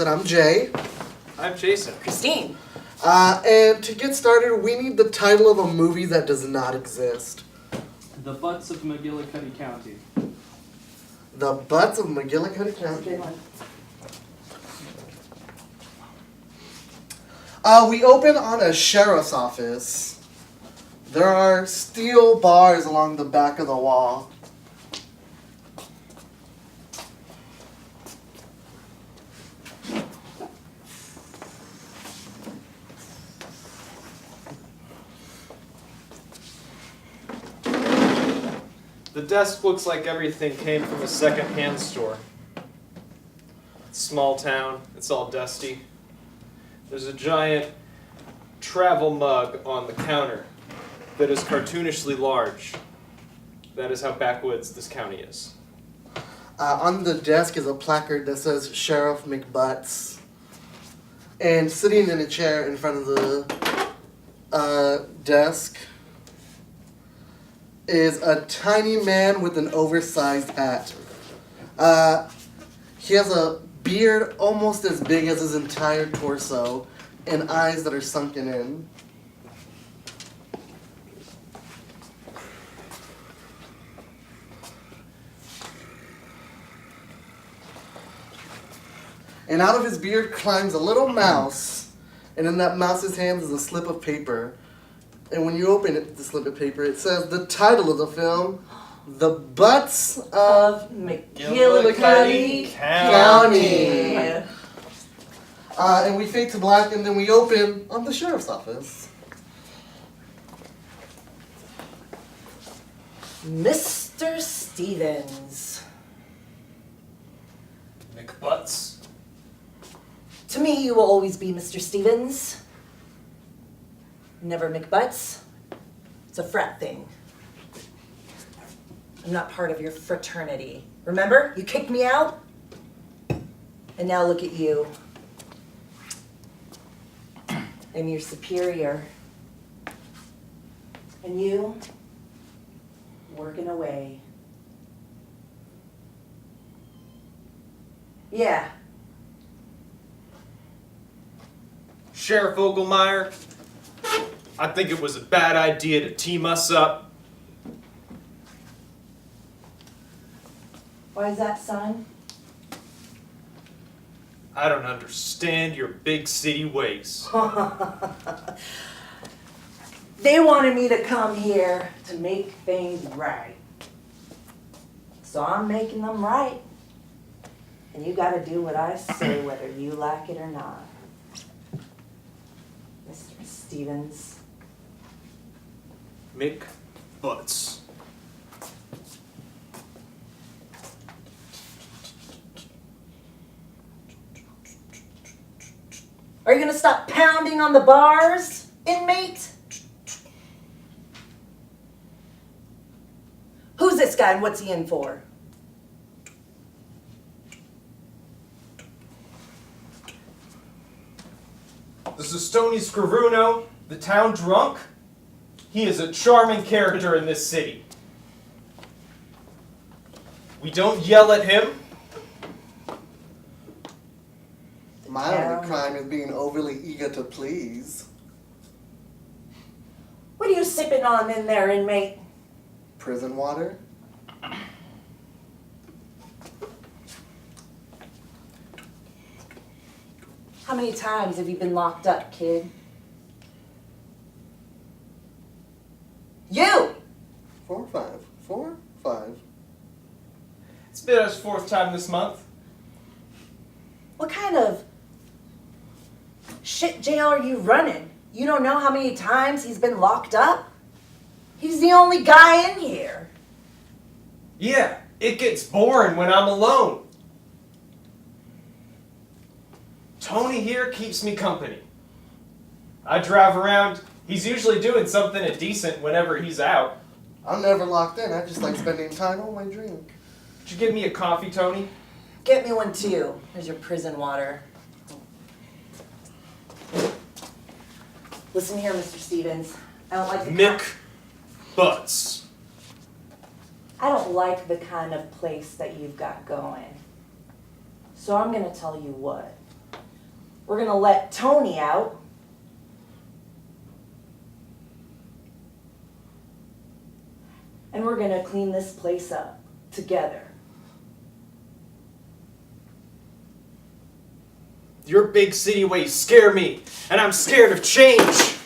said, I'm Jay. I'm Jason. Christine. And to get started, we need the title of a movie that does not exist. The Butts of McGillicuddy County. The Butts of McGillicuddy County. We open on a sheriff's office. There are steel bars along the back of the wall. The desk looks like everything came from a second-hand store. Small town, it's all dusty. There's a giant travel mug on the counter that is cartoonishly large. That is how backwoods this county is. On the desk is a placard that says Sheriff McButts. And sitting in a chair in front of the desk is a tiny man with an oversized hat. He has a beard almost as big as his entire torso and eyes that are sunken in. And out of his beard climbs a little mouse, and in that mouse's hands is a slip of paper. And when you open it, the slip of paper, it says the title of the film, The Butts of McGillicuddy County. And we fade to black, and then we open on the sheriff's office. Mr. Stevens. McButts. To me, you will always be Mr. Stevens. Never McButts. It's a frat thing. I'm not part of your fraternity. Remember? You kicked me out? And now look at you. I'm your superior. And you, working away. Yeah. Sheriff Ogelmeyer, I think it was a bad idea to team us up. Why is that, son? I don't understand your big city ways. They wanted me to come here to make things right. So I'm making them right. And you gotta do what I say whether you like it or not. Mr. Stevens. McButts. Are you gonna stop pounding on the bars, inmate? Who's this guy and what's he in for? This is Tony Scrivuno, the town drunk. He is a charming character in this city. We don't yell at him. My only crime is being overly eager to please. What are you sipping on in there, inmate? Prison water? How many times have you been locked up, kid? You! 4 or 5. 4, 5. It's been his 4th time this month. What kind of shit jail are you running? You don't know how many times he's been locked up? He's the only guy in here. Yeah, it gets boring when I'm alone. Tony here keeps me company. I drive around. He's usually doing something decent whenever he's out. I'm never locked in. I just like spending time on my drink. Could you give me a coffee, Tony? Get me one too. There's your prison water. Listen here, Mr. Stevens. I don't like the McButts. I don't like the kind of place that you've got going. So I'm gonna tell you what. We're gonna let Tony out. And we're gonna clean this place up together. Your big city ways scare me, and I'm scared of change.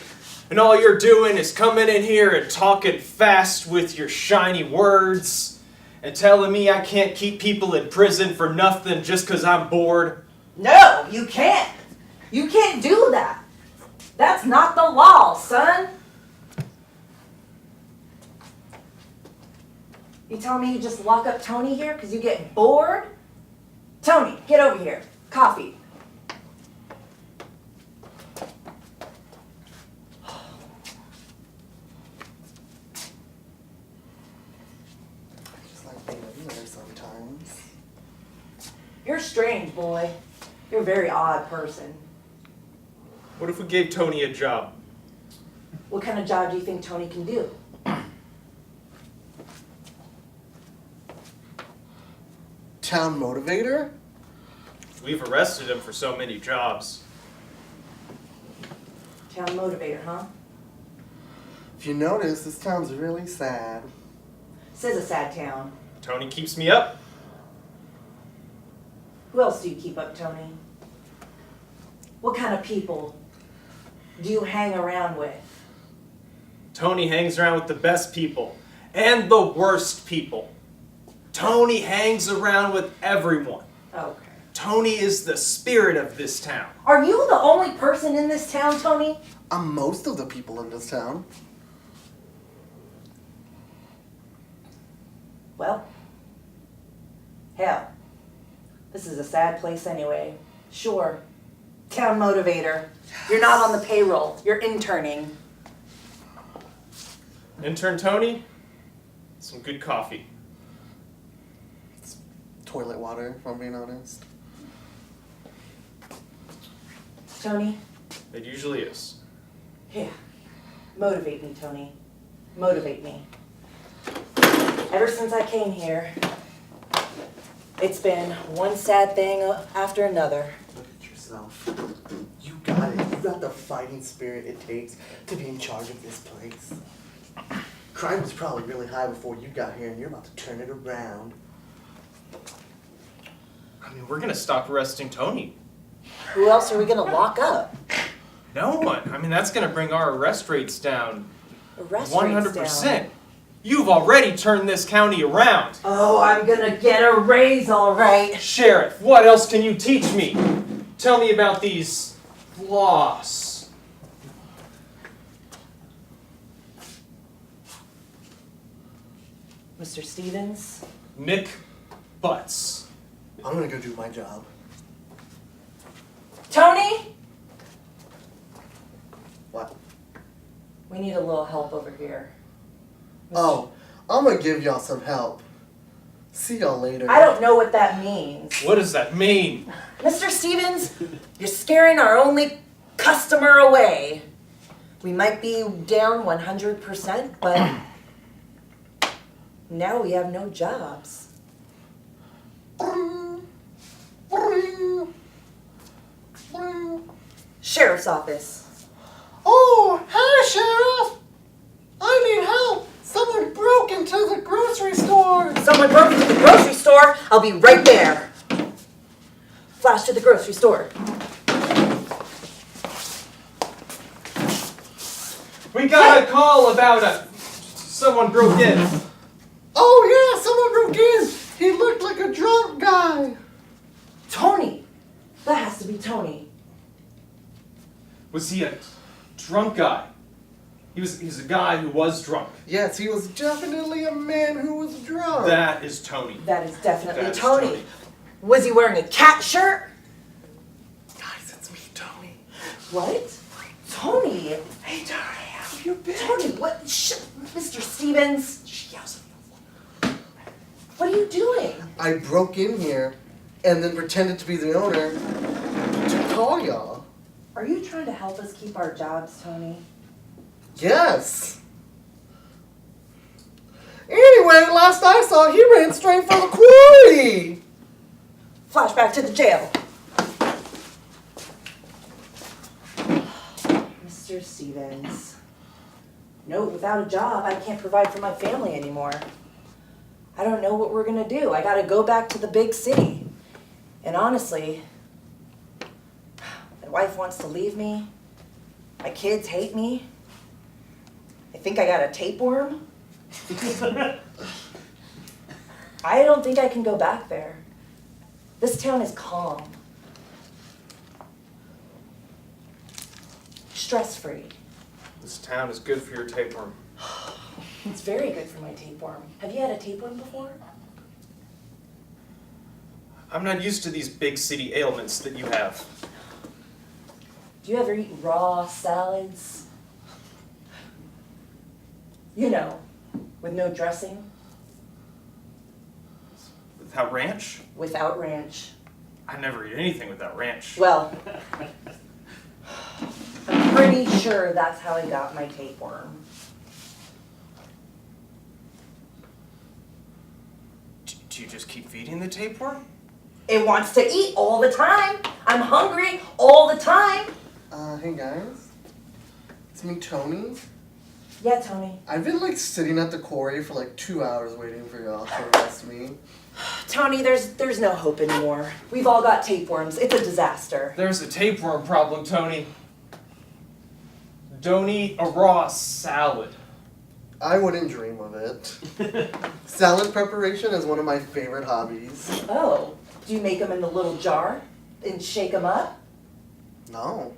And all you're doing is coming in here and talking fast with your shiny words and telling me I can't keep people in prison for nothing just because I'm bored. No, you can't. You can't do that. That's not the law, son. You telling me you just lock up Tony here because you get bored? Tony, get over here. Coffee. I just like being in there sometimes. You're strange, boy. You're a very odd person. What if we gave Tony a job? What kind of job do you think Tony can do? Town motivator? We've arrested him for so many jobs. Town motivator, huh? If you notice, this town's really sad. This is a sad town. Tony keeps me up. Who else do you keep up, Tony? What kind of people do you hang around with? Tony hangs around with the best people and the worst people. Tony hangs around with everyone. Okay. Tony is the spirit of this town. Are you the only person in this town, Tony? I'm most of the people in this town. Well, hell, this is a sad place anyway. Sure, town motivator. You're not on the payroll. You're interning. Intern Tony, some good coffee. Toilet water, if I'm being honest. Tony? It usually is. Yeah. Motivate me, Tony. Motivate me. Ever since I came here, it's been one sad thing after another. Look at yourself. You got it. You got the fighting spirit it takes to be in charge of this place. Crime was probably really high before you got here, and you're about to turn it around. I mean, we're gonna stop arresting Tony. Who else are we gonna lock up? No one. I mean, that's gonna bring our arrest rates down Arrest 100%. rates down. You've already turned this county around. Oh, I'm gonna get a raise, all right. Sheriff, what else can you teach me? Tell me about these laws. Mr. Stevens? Nick Butts. I'm gonna go do my job. Tony? What? We need a little help over here. Oh, I'm gonna give y'all some help. See y'all later. I don't know what that means. What does that mean? Mr. Stevens, you're scaring our only customer away. We might be down 100%, but now we have no jobs. Sheriff's office. Oh, hi, Sheriff! I need help! Someone broke into the grocery store! Someone broke into the grocery store. I'll be right there. Flash to the grocery store. We got a call about someone broke in. Oh, yeah, someone broke in! He looked like a drunk guy! Tony. That has to be Tony. Was he a drunk guy? He was a guy who was drunk. Yes, he was definitely a man who was drunk. That is Tony. That is definitely That is Tony. Tony. Was he wearing a cat shirt? Guys, it's me, Tony. What? Tony. Hey, Tony, how have you been? Tony, what? Mr. Stevens. She yells at me. What are you doing? I broke in here and then pretended to be the owner to call y'all. Are you trying to help us keep our jobs, Tony? Yes. Anyway, last I saw, he ran straight for the quarry. Flashback to the jail. Mr. Stevens. No, without a job, I can't provide for my family anymore. I don't know what we're gonna do. I gotta go back to the big city. And honestly, my wife wants to leave me. My kids hate me. I think I got a tapeworm. I don't think I can go back there. This town is calm. Stress-free. This town is good for your tapeworm. It's very good for my tapeworm. Have you had a tapeworm before? I'm not used to these big city ailments that you have. Do you ever eat raw salads? You know, with no dressing, Without ranch? without ranch. I never eat anything without ranch. Well, I'm pretty sure that's how I got my tapeworm. Do you just keep feeding the tapeworm? It wants to eat all the time. I'm hungry all the time. Hey guys. It's me, Tony. Yeah, Tony. I've been like sitting at the quarry for like 2 hours waiting for y'all to arrest me. Tony, there's no hope anymore. We've all got tapeworms. It's a disaster. There's a tapeworm problem, Tony. Don't eat a raw salad. I wouldn't dream of it. Salad preparation is one of my favorite hobbies. Oh, do you make them in the little jar and shake them up? No.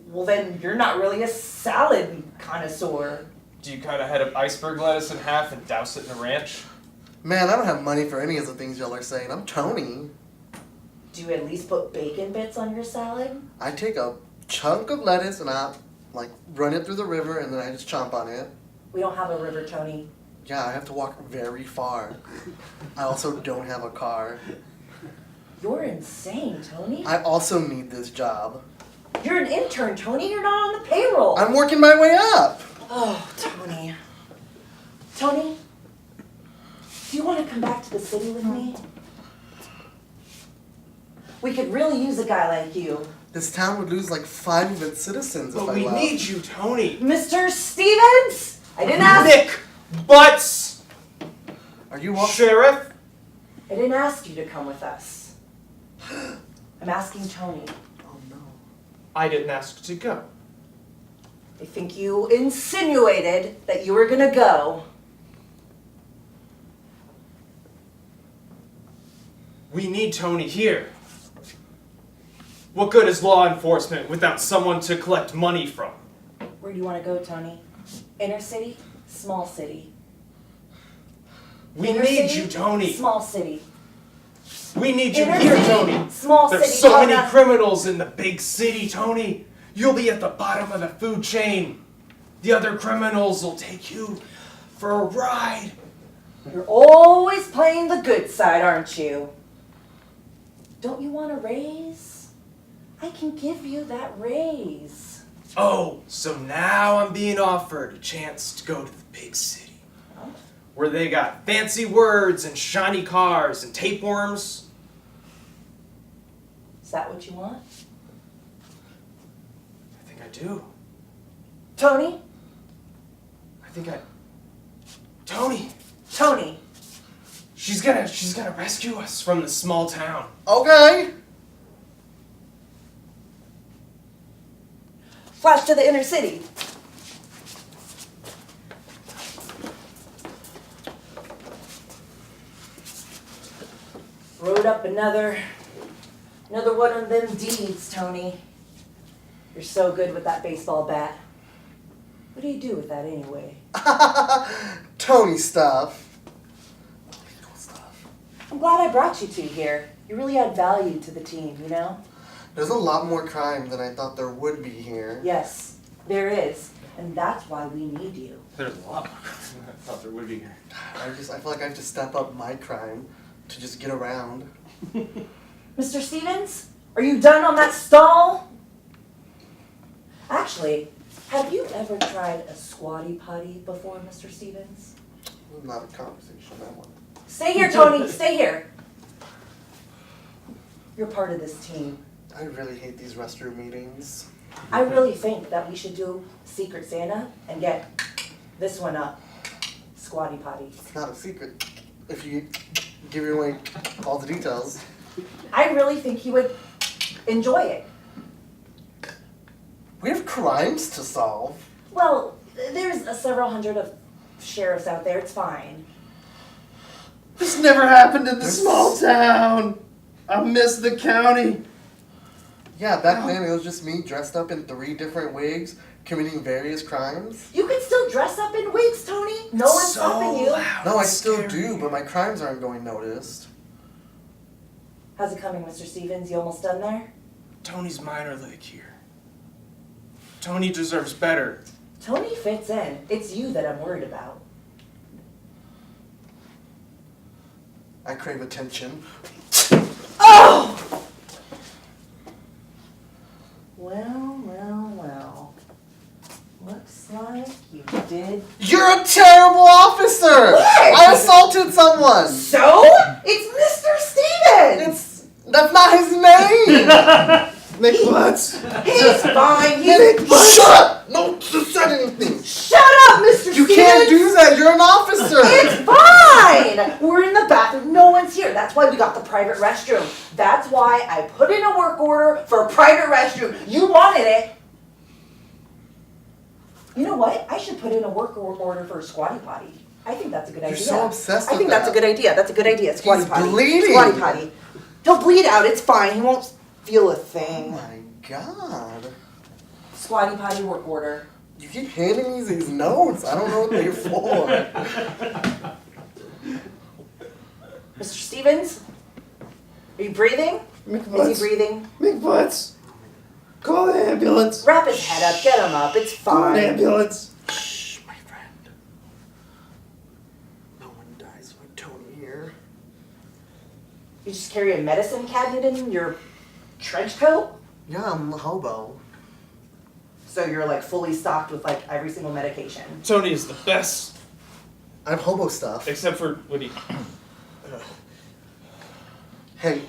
Well, then you're not really a salad connoisseur. Do you kind of head up iceberg lettuce in half and douse it in a ranch? Man, I don't have money for any of the things y'all are saying. I'm Tony. Do you at least put bacon bits on your salad? I take a chunk of lettuce and I like run it through the river and then I just chomp on it. We don't have a river, Tony. Yeah, I have to walk very far. I also don't have a car. You're insane, Tony. I also need this job. You're an intern, Tony. You're not on the payroll. I'm working my way up. Oh, Tony. Tony, do you want to come back to the city with me? We could really use a guy like you. This town would lose like 5 of its citizens if But I we left. need you, Tony. Mr. Stevens? I didn't ask. Nick Butts, Are you all Sheriff. I didn't ask you to come with us. I'm asking Tony. Oh no. I didn't ask to go. I think you insinuated that you were gonna go. We need Tony here. What good is law enforcement without someone to collect money from? Where do you want to go, Tony? Inner city? Small city? We Inner need city? you, Tony. Small city. We need you Inner here, city? Tony. Small There's city. so many Tony. criminals in the big city, Tony. You'll be at the bottom of the food chain. The other criminals will take you for a ride. You're always playing the good side, aren't you? Don't you want a raise? I can give you that raise. Oh, so now I'm being offered a chance to go to the big city, where they got fancy words and shiny cars and tapeworms. Is that what you want? I think I do. Tony? Tony! Tony. She's gonna rescue us from this small town. Okay. Flash to the inner city. Wrote up another one of them deeds, Tony. You're so good with that baseball bat. What do you do with that anyway? Tony stuff. Cool stuff. I'm glad I brought you two here. You really add value to the team, you know? There's a lot more crime than I thought there would be here. Yes, there is. And that's why we need you. There's a lot more than I thought there would be here. I feel like I have to step up my crime to just get around. Mr. Stevens, are you done on that stall? Actually, have you ever tried a squatty potty before, Mr. Stevens? Not a conversation, that one. Stay here, Tony. Stay here. You're part of this team. I really hate these restroom meetings. I really think that we should do Secret Santa and get this one up. Squatty Potty. It's not a secret if you give away all the details. I really think he would enjoy it. We have crimes to solve. Well, there's several hundred of sheriffs out there. It's fine. This never happened in the small town. I miss the county. Yeah, back then it was just me dressed up in 3 different wigs, committing various crimes. You can still dress up in wigs, Tony. No one's stopping you. No, I still do, but my crimes aren't going noticed. How's it coming, Mr. Stevens? You almost done there? Tony's minor league here. Tony deserves better. Tony fits in. It's you that I'm worried about. I crave attention. Oh! Well. Looks like you did. You're a terrible officer! What? I assaulted someone! So? It's Mr. Stevens! That's not his name! McButts. He's fine. He's Shut up! No, you said anything! Shut up, Mr. You Stevens! can't do that, you're an officer! It's fine! We're in the bathroom, no one's here. That's why we got the private restroom. That's why I put in a work order for a private restroom. You wanted it. You know what? I should put in a work order for a squatty potty. I think that's a good idea. You're so obsessed I with think that's a good idea. That's a good idea. Squatty He's potty. bleeding. Squatty potty. He'll bleed out. It's fine. He won't feel a Oh thing. my god. Squatty potty work order. You keep handing me these notes. I don't know what they're for. Mr. Stevens? Are you breathing? McButts. Is he breathing? McButts. Call the ambulance. Wrap his head up. Get him up. It's Call an fine. ambulance. Shh, my friend. No one dies with Tony here. You just carry a medicine cabinet in your trench coat? Yeah, I'm a hobo. So you're like fully stocked with like every single medication. Tony is the best, I have hobo stuff. except for when he. Hey,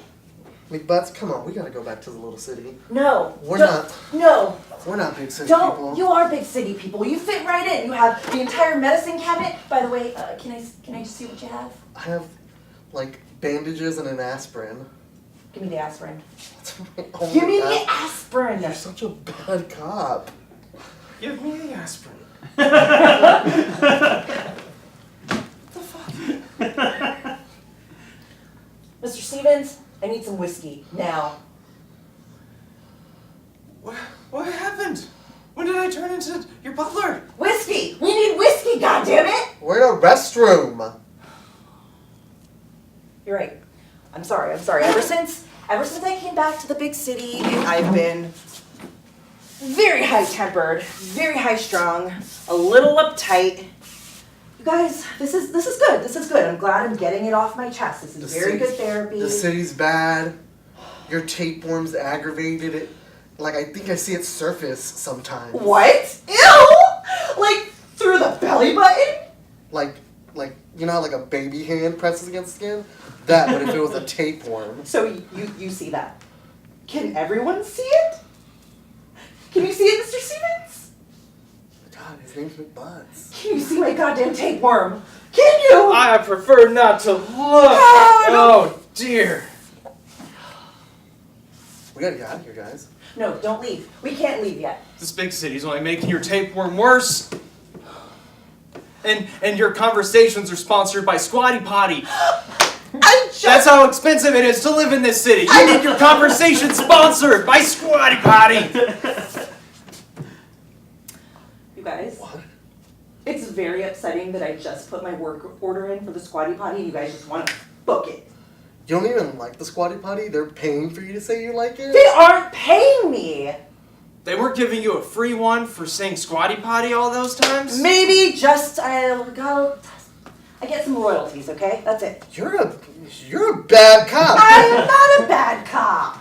McButts, come on, we gotta go back to the little city. No. We're don't- not. No. We're not big city Don't. people. You are big city people. You fit right in. You have the entire medicine cabinet. By the way, can I just see what you have? I have, like, bandages and an aspirin. Give me the aspirin. That's my only Give me the aspirin. aspirin. You're such a bad cop. Give me the aspirin. Mr. Stevens, I need some whiskey now. What happened? When did I turn into your butler? Whiskey. We need whiskey. God damn it. We're in a restroom. You're right. I'm sorry. Ever since I came back to the big city, I've been very high-tempered, very high-strung, a little uptight. You guys, this is good. This is good. I'm glad I'm getting it off my chest. This is very good therapy. The city's bad. Your tapeworm's aggravated. It, like, I think I see its surface sometimes. What? Ew! Like through the belly button? Like, you know how, like, a baby hand presses against skin? That, but if it was a tapeworm. So you see that? Can everyone see it? Can you see it, Mr. Stevens? God, his name's McButts. Can you see my goddamn tapeworm? Can you? I prefer not to look. Oh dear. We gotta get out of here, guys. No, don't leave. We can't leave yet. This big city's only making your tapeworm worse. And your conversations are sponsored by Squatty Potty. That's how expensive it is to live in this city. You need your conversation sponsored by Squatty Potty. You guys, What? it's very upsetting that I just put my work order in for the Squatty Potty and you guys just want to book it. You don't even like the Squatty Potty? They're paying for you to say you like it? They aren't paying me. They weren't giving you a free one for saying Squatty Potty all those times? Maybe just I get some royalties, okay? That's it. You're a bad cop. I am not a bad cop.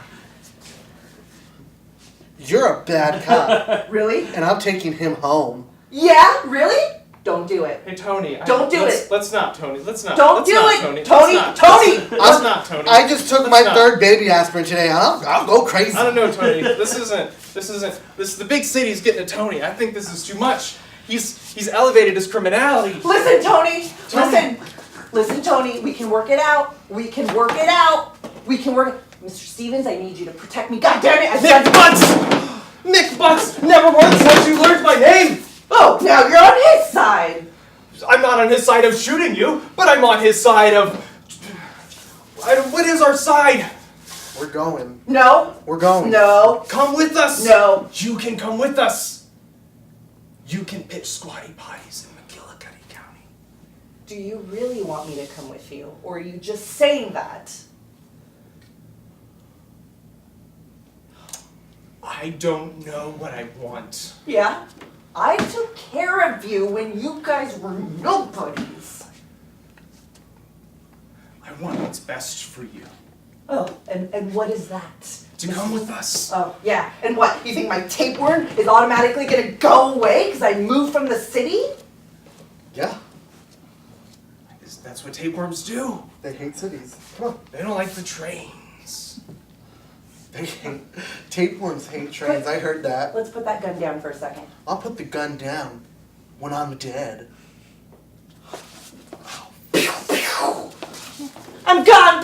You're a bad cop. Really? And I'm taking him home. Yeah, really? Don't do it. Hey, Tony. Don't do let's, it. Let's not, Tony. Let's not. Don't let's do not, it, Tony. Tony. Let's not. Tony. Let's not, Tony. I just took Let's my not. third baby aspirin today. I'll go crazy. I don't know, Tony. This is the big city's getting to Tony. I think this is too much. He's elevated his criminality. Listen, Tony. Tony. Listen, Tony. We can work it out. We can work it out. We can work it. Mr. Stevens, I need you to protect me. God damn it! I Nick said- Butts! Nick Butts! Never once has you learned my name! Oh, now you're on his side. I'm not on his side of shooting you, but I'm on his side of... What is our side? We're going. No. We're going. No. Come with us! No. You can come with us! You can pitch squatty potties in McGillicuddy County. Do you really want me to come with you, or are you just saying that? I don't know what I want. Yeah. I took care of you when you guys were nobodies. I want what's best for you. Oh, and what is that? To come with us. Oh, yeah. And what? You think my tapeworm is automatically gonna go away because I moved from the city? Yeah. That's what tapeworms do. They hate cities. Come on. They don't like the trains. They hate. Tapeworms hate trains. I heard that. Let's put that gun down for a second. I'll put the gun down when I'm dead. I'm gone,